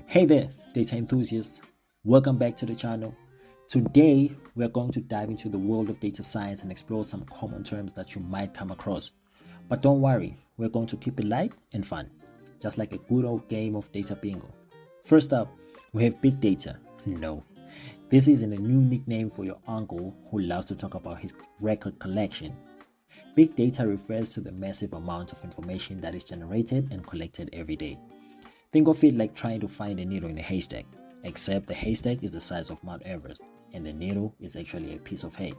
Hey there, data enthusiasts. Welcome back to the channel. Today, we're going to dive into the world of data science and explore some common terms that you might come across. But don't worry, we're going to keep it light and fun, just like a good old game of data bingo. First up, we have big data. No, this isn't a new nickname for your uncle who loves to talk about his record collection. Big data refers to the massive amount of information that is generated and collected every day. Think of it like trying to find a needle in a haystack, except the haystack is the size of Mount Everest and the needle is actually a piece of hay.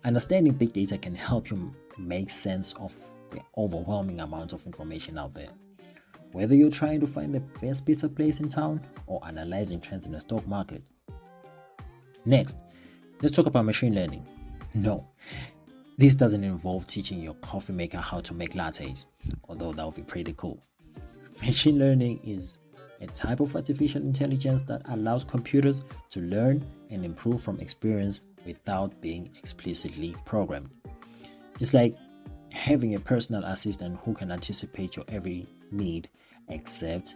Understanding big data can help you make sense of the overwhelming amount of information out there. Whether you're trying to find the best pizza place in town or analyzing trends in the stock market. Next, let's talk about machine learning. No, this doesn't involve teaching your coffee maker how to make lattes, although that would be pretty cool. Machine learning is a type of artificial intelligence that allows computers to learn and improve from experience without being explicitly programmed. It's like having a personal assistant who can anticipate your every need, except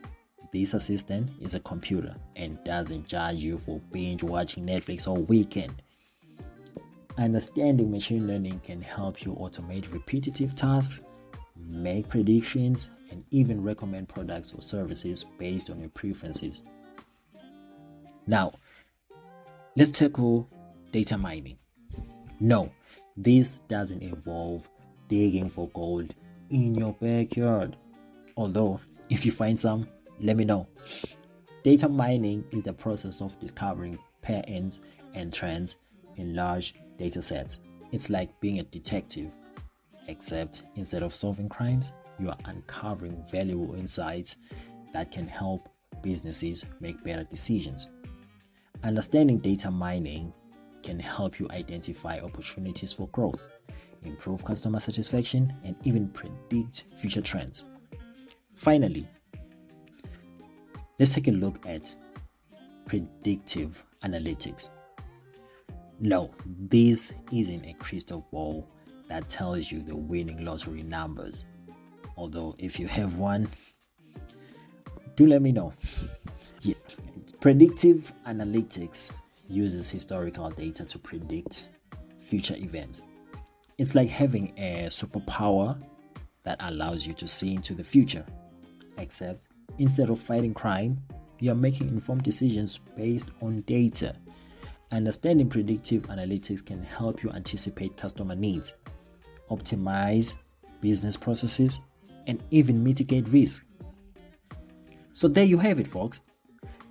this assistant is a computer and doesn't judge you for binge watching Netflix all weekend. Understanding machine learning can help you automate repetitive tasks, make predictions, and even recommend products or services based on your preferences. Now, let's tackle data mining. No, this doesn't involve digging for gold in your backyard. Although, if you find some, let me know. Data mining is the process of discovering patterns and trends in large data sets. It's like being a detective, except instead of solving crimes, you are uncovering valuable insights that can help businesses make better decisions. Understanding data mining can help you identify opportunities for growth, improve customer satisfaction, and even predict future trends. Finally, let's take a look at predictive analytics. No, this isn't a crystal ball that tells you the winning lottery numbers. Although, if you have one, do let me know. Yeah. Predictive analytics uses historical data to predict future events. It's like having a superpower that allows you to see into the future, except instead of fighting crime, you're making informed decisions based on data. Understanding predictive analytics can help you anticipate customer needs, optimize business processes, and even mitigate risk. So there you have it, folks.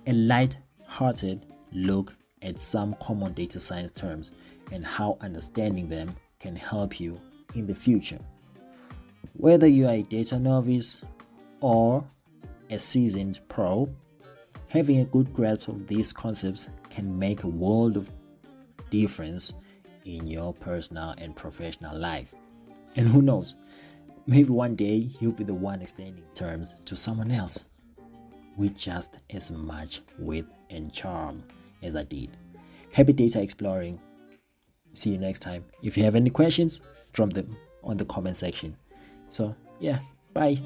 A light-hearted look at some common data science terms and how understanding them can help you in the future. Whether you are a data novice or a seasoned pro, having a good grasp of these concepts can make a world of difference in your personal and professional life. And who knows, maybe one day you'll be the one explaining terms to someone else with just as much wit and charm as I did. Happy data exploring. See you next time. If you have any questions, drop them on the comment section. So, yeah, bye.